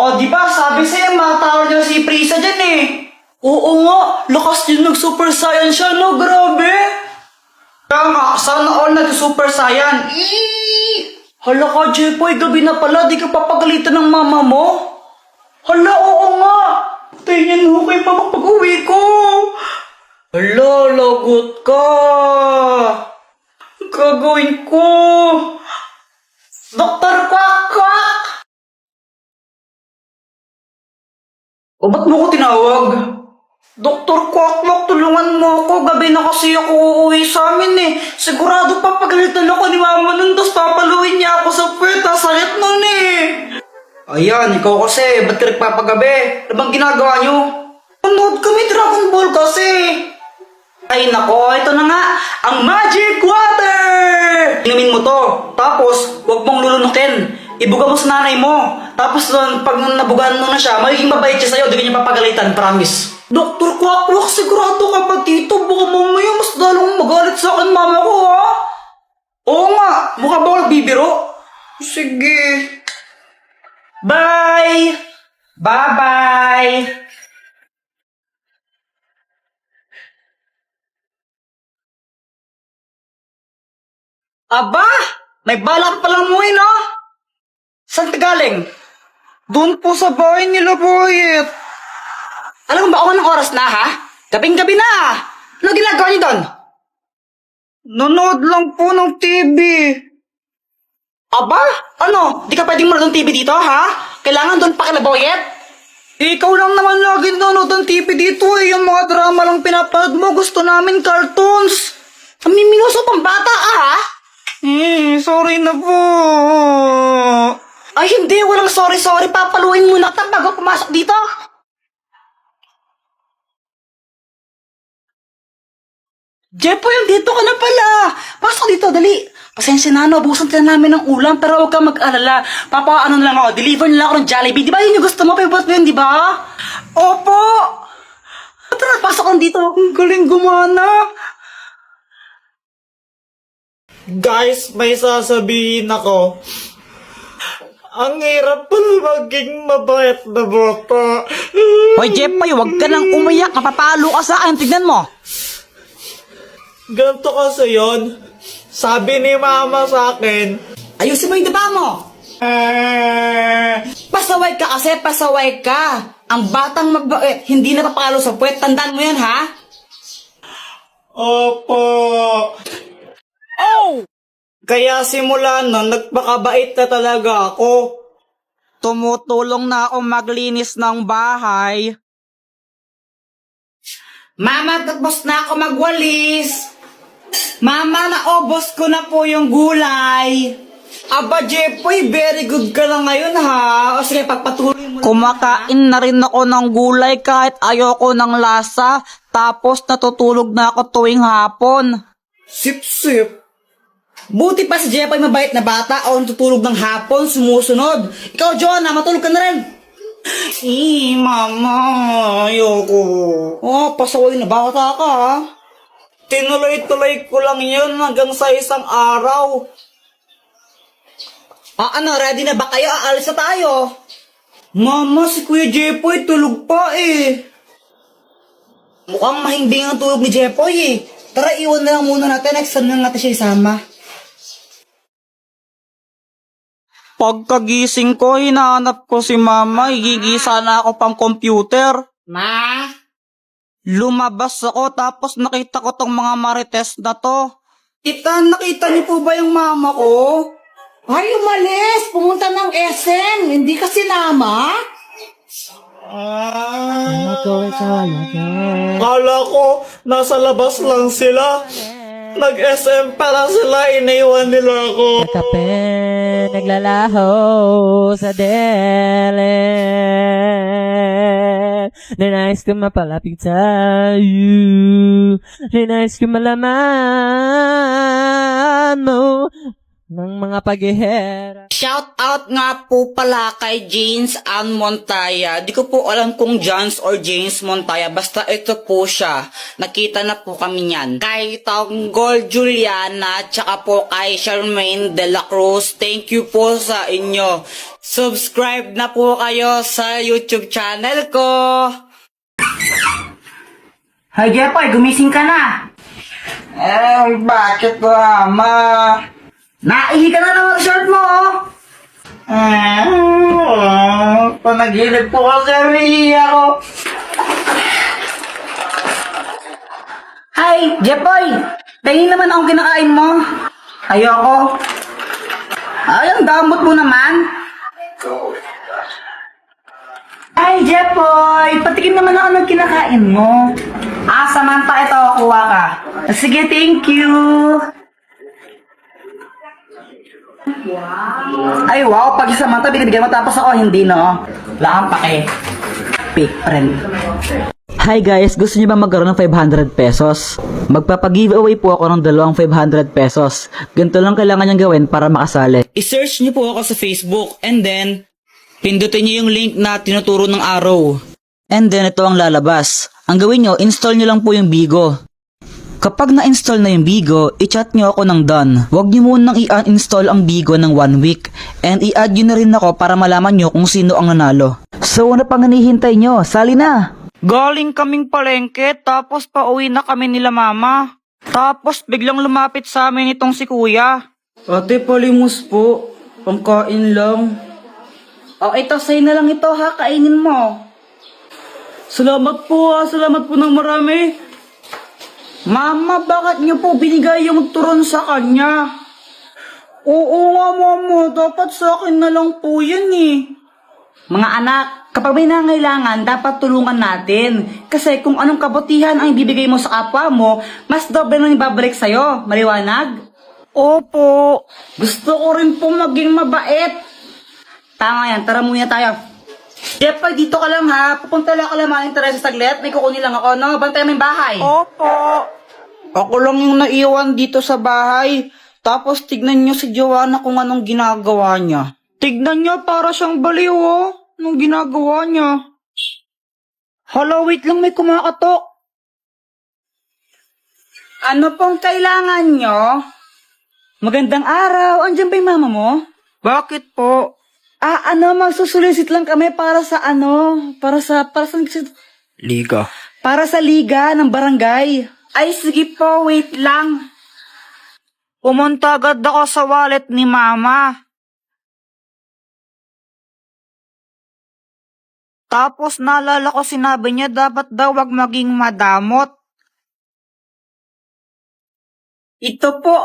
O, di ba? Sabi sa'yo, matawar niya si Prisa dyan eh. Oo nga, lakas din nag-super saiyan siya, no? Grabe. Kaya nga, sana all nag-super saiyan. Hala ka, Jepoy, gabi na pala, di ka papagalitan ng mama mo? Hala, oo nga. Tingin mo kayo pa pag-uwi ko. Hala, lagot ka. Gagawin ko. Doktor Kwak Kwak! O, ba't mo ko tinawag? Doktor Kwak Kwak, tulungan mo ako. Gabi na kasi ako uuwi sa amin eh. Sigurado papagalitan ako ni mama nun, tapos papaluin niya ako sa puweta. Sakit nun eh. Ayan, ikaw kasi, ba't ka nagpapagabi? Ano bang ginagawa niyo? Panood kami Dragon Ball kasi. Ay nako, ito na nga, ang Magic Water! Inumin mo to, tapos huwag mong lulunukin. Ibuga mo sa nanay mo. Tapos doon, pag nabugaan mo na siya, magiging mabait siya sa'yo, di ka niya papagalitan, promise. Doktor Kwak Kwak, sigurado ka pa dito, baka mamaya mas dalong magalit sa akin mama ko ha? Oo nga, mukha ba ako nagbibiro? Sige. Bye! Bye-bye! Aba! May balak palang umuwi, no? Saan ka galing? Doon po sa bahay nila, Boyet. Alam mo ba ako ng oras na, ha? Gabing-gabi na! Ano ginagawa niyo doon? Nanood lang po ng TV. Aba? Ano? Di ka pwedeng manood ng TV dito, ha? Kailangan doon pa kila Boyet? Ikaw lang naman lagi nanonood ng TV dito eh. Yung mga drama lang pinapanood mo. Gusto namin cartoons. Namiminuso pang bata, ha? Sorry na po. Ay, hindi. Walang sorry. Papaluin muna kita bago pumasok dito. Jepoy, dito ka na pala. Pasok dito, dali. Pasensya na, nabusan ka namin ng ulam, pero huwag kang mag-alala. Papaano na lang ako, deliver na lang ako ng Jollibee. Di ba yun yung gusto mo? Favorite mo yun, di ba? Opo. Tara, pasok lang dito. Ang galing gumana. Guys, may sasabihin ako. Ang hirap pala maging mabait na bata. Hoy, Jepoy, huwag ka nang umiyak. Napapalo ka sa akin. Tignan mo. Ganto kasi yon. Sabi ni mama sa akin, Ayusin mo yung daba mo. Pasaway ka kasi, pasaway ka. Ang batang mabait, hindi napapalo sa puwet. Tandaan mo yan, ha? Opo. Oh! Kaya simula nun, nagpakabait na talaga ako. Tumutulong na ako maglinis ng bahay. Mama, tapos na ako magwalis. Mama, naubos ko na po yung gulay. Aba, Jepoy, very good ka na ngayon, ha? O sige, pagpatuloy mo. Kumakain na rin ako ng gulay kahit ayoko ng lasa. Tapos natutulog na ako tuwing hapon. Sip-sip. Buti pa si Jepoy mabait na bata o natutulog ng hapon, sumusunod. Ikaw, Jonah, matulog ka na rin. Mama, ayoko. Oh, pasaway na bata ka, ha? Tinuloy-tuloy ko lang yun hanggang sa isang araw. Ano, ready na ba kayo? Aalis na tayo. Mama, si Kuya Jepoy tulog pa eh. Mukhang mahimbing ang tulog ni Jepoy eh. Tara, iwan na lang muna natin. Next time na natin siya isama. Pagkagising ko, hinahanap ko si Mama. Igigisa na ako pang computer. Ma? Lumabas ako tapos nakita ko tong mga marites na to. Nakita niyo po ba yung mama ko? Ay, umalis! Pumunta ng SM! Hindi ka sinama? Kala ko, nasa labas lang sila. Nag-SM para sila, iniwan nila ako. Kape, naglalaho sa dele. Ninais ko mapalapit sa'yo. Ninais ko malaman mo. ng mga paghihera. Shout out nga po pala kay James Ann Montaya. Di ko po alam kung Jans or James Montaya. Basta ito po siya. Nakita na po kami niyan. Kay Tanggol Juliana, tsaka po kay Charmaine de la Cruz. Thank you po sa inyo. Subscribe na po kayo sa YouTube channel ko. Hi Jepoy, gumising ka na. Bakit ba, ma? Naihi ka na ng shirt mo, panaginip po kasi umihi ako. Hi, Jepoy! Tingin naman akong kinakain mo. Ayoko. Ay, ang damot mo naman. Ay, Jepoy! Patikim naman ako ng kinakain mo. Samantha, ito, kuha ka. Sige, thank you. Ay, wow, pag Samantha, binibigyan mo tapos ako, hindi, no? Wala kang pake. Fake friend. Hi guys, gusto niyo ba magkaroon ng 500 pesos? Magpapag-giveaway po ako ng dalawang 500 pesos. Ganito lang kailangan niyang gawin para makasali. I-search niyo po ako sa Facebook and then pindutin niyo yung link na tinuturo ng arrow. And then ito ang lalabas. Ang gawin niyo, install niyo lang po yung Bigo. Kapag na-install na yung Bigo, i-chat nyo ako ng done. Huwag nyo munang i-uninstall ang Bigo ng 1 week. And i-add nyo na rin ako para malaman nyo kung sino ang nanalo. So ano pang hinihintay nyo? Sali na! Galing kaming palengke, tapos pauwi na kami nila mama. Tapos biglang lumapit sa amin itong si kuya. Ate, palimos po. Pangkain lang. Ito, sa'yo na lang ito ha, kainin mo. Salamat po salamat po ng marami. Mama, bakit niyo po binigay yung turon sa kanya? Oo nga, mama. Dapat sa akin na lang po yan eh. Mga anak, kapag may nangailangan, dapat tulungan natin. Kasi kung anong kabutihan ang ibibigay mo sa kapwa mo, mas doble nang ibabalik sa'yo. Maliwanag? Opo. Gusto ko rin po maging mabait. Tama yan, tara muna tayo. Jepoy, dito ka lang ha. Pupunta lang ka lang mga interesa saglit. May kukunin lang ako, no? Bantay mo yung bahay. Opo. Ako lang yung naiwan dito sa bahay. Tapos tignan nyo si Joanna kung anong ginagawa niya. Tignan nyo, para siyang baliw, oh. Anong ginagawa niya? Hala, wait lang, may kumakatok. Ano pong kailangan nyo? Magandang araw. Andiyan ba yung mama mo? Bakit po? Magsusulisit lang kami para sa para sa Liga. Para sa liga ng barangay. Ay, sige po, wait lang. Pumunta agad ako sa wallet ni mama. Tapos naalala ko sinabi niya dapat daw wag maging madamot. Ito po,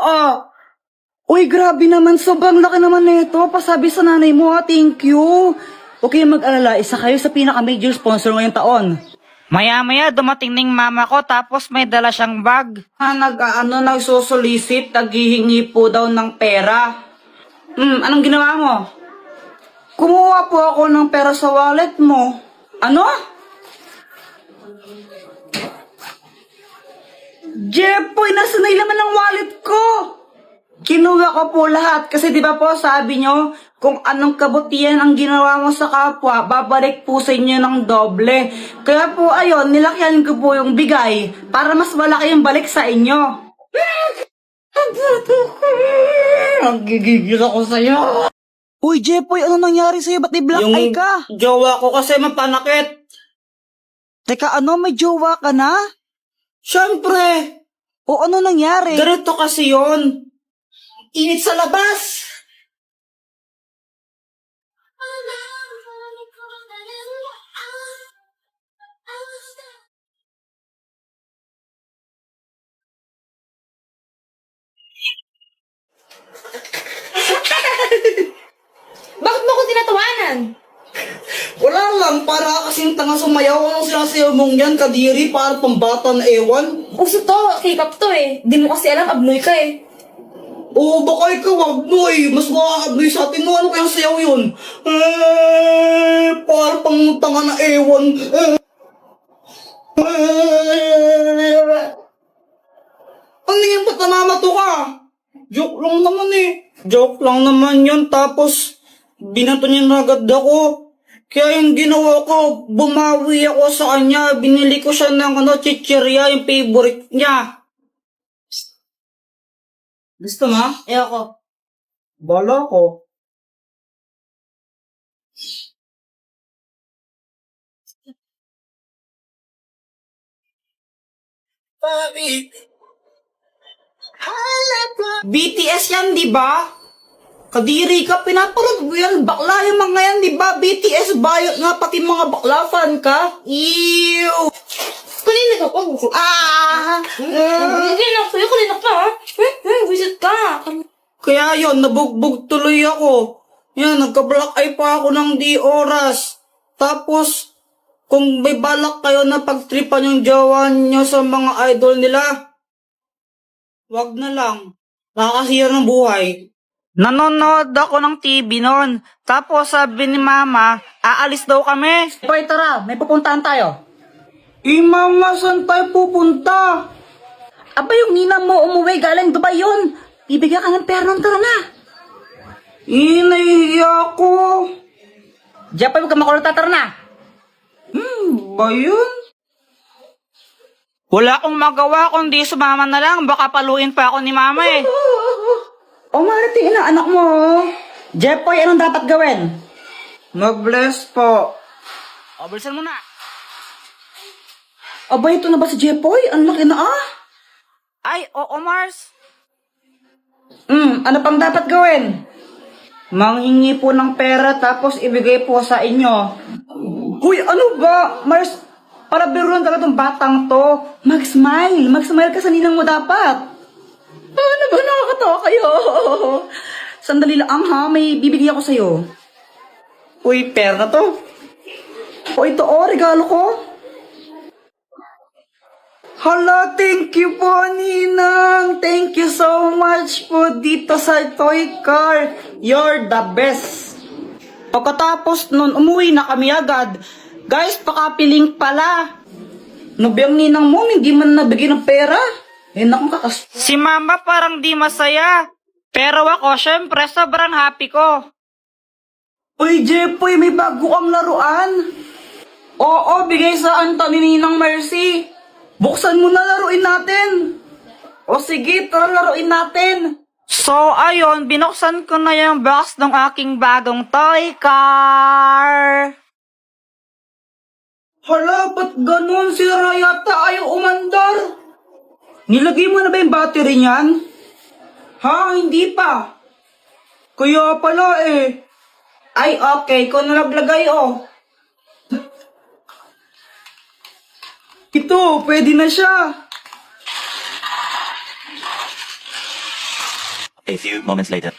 Uy, grabe naman. Sobrang laki naman nito. Pasabi sa nanay mo, thank you. Okay, mag-alala. Isa kayo sa pinaka-major sponsor ngayong taon. Maya-maya, dumating ning mama ko, tapos may dala siyang bag. Nagsusulisit, naghihingi po daw ng pera. Anong ginawa mo? Kumuha po ako ng pera sa wallet mo. Ano? Jepoy, nasa na naman ang wallet ko? Kinuha ko po lahat kasi di ba po sabi nyo, kung anong kabutihan ang ginawa mo sa kapwa, babalik po sa inyo ng doble. Kaya po ayun, nilakyan ko po yung bigay para mas malaki yung balik sa inyo. Ang gigigil ako sa'yo. Uy, Jepoy, ano nangyari sa'yo? Ba't i-black eye ka? Yung jowa ko kasi mapanakit. Teka, may jowa ka na? Siyempre. O ano nangyari? Ganito kasi yun. Init sa labas! Bakit mo ko tinatawanan? Wala lang, para kasing tanga sumayaw. Anong sinasayaw mong yan, kadiri, para pambata na ewan? Uso to, K-pop to eh. Di mo kasi alam, abnoy ka eh. Oo, baka ikaw, abnoy. Mas makakabnoy sa atin mo. Ano kayang sayaw yun? Para pang tanga na ewan. Ano yan, ba't namamato ka? Joke lang naman eh. Joke lang naman yun. Tapos, binato niya na agad ako. Kaya yung ginawa ko, bumawi ako sa kanya. Binili ko siya ng chichirya, yung favorite niya. Gusto mo? Ayoko. Bala ko. BTS yan, di ba? Kadiri ka, pinapanood mo yan. Bakla yung mga yan, di ba? BTS bayot nga, pati mga bakla fan ka. Ew! Kanina ka pa. Kanina ka ha. Visit ka. Kaya yon nabugbog tuloy ako. Yan, nagka-black eye pa ako ng di oras. Tapos, kung may balak kayo na pagtripan yung jowa nyo sa mga idol nila, wag na lang. Nakakasira ng buhay. Nanonood ako ng TV noon. Tapos sabi ni Mama, aalis daw kami. Hoy, tara, may pupuntahan tayo. Mama, saan tayo pupunta? Aba, yung ninang mo umuwi galing Dubai yun. Bibigyan ka ng pera ng tara na. Nahihiya ko. Jepoy, huwag ka makulong, tara na. Ba yun? Wala akong magawa kundi sumama na lang. Baka paluin pa ako ni Mama eh. O, marating na anak mo. Jepoy, anong dapat gawin? Mag-bless po. O, bilisan mo na. Aba, ito na ba si Jepoy? Ang laki na Ay, oo, Mars. Ano pang dapat gawin? Manghingi po ng pera tapos ibigay po sa inyo. Uy, ano ba? Mars, para biruan talaga tong batang to. Mag-smile. Mag-smile ka sa ninang mo dapat. Ano ba? Nakakatawa kayo. Sandali lang ha. May bibigyan ako sa'yo. Uy, pera na to. O ito regalo ko. Hala, thank you po, Ninang. Thank you so much po dito sa toy car. You're the best. Pagkatapos nun, umuwi na kami agad. Guys, pakapiling pala. Nabiyang ninang mo, hindi man nabigyan ng pera. Nakong kakas... Si Mama parang di masaya. Pero ako, syempre, sobrang happy ko. Uy, Jepoy, may bago kang laruan. Oo, bigay sa Anto ni Ninang Mercy. Buksan mo na, laruin natin. O sige, tara laruin natin. So, ayun, binuksan ko na yung box ng aking bagong toy car. Hala, ba't ganun? Sira yata ayaw umandar. Nilagay mo na ba yung battery niyan? Ha, hindi pa. Kaya pala eh. Ay, okay, ko na naglagay oh. Ito, pwede na siya. A few moments later.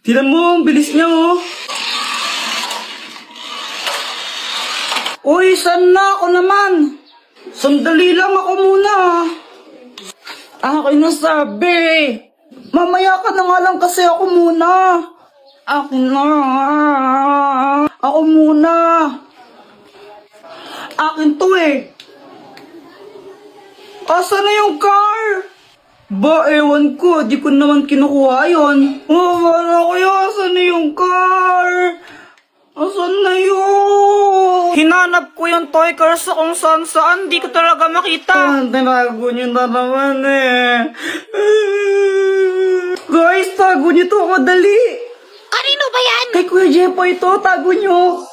Tignan mo, ang bilis niya oh. Uy, saan na ako naman? Sandali lang ako muna. Akin na sabi. Mamaya ka na nga lang kasi ako muna. Akin na. Ako muna. Akin to eh. Asa na yung car? Ba, ewan ko. Di ko naman kinukuha yun. Wala kaya, asa na yung car? Asan na yun? Hinanap ko yung toy car sa kung saan. Di ko talaga makita. Tinago niyo na naman eh. Guys, tago niyo to. Madali. Kanino ba yan? Kay Kuya Jepo ito, tago niyo.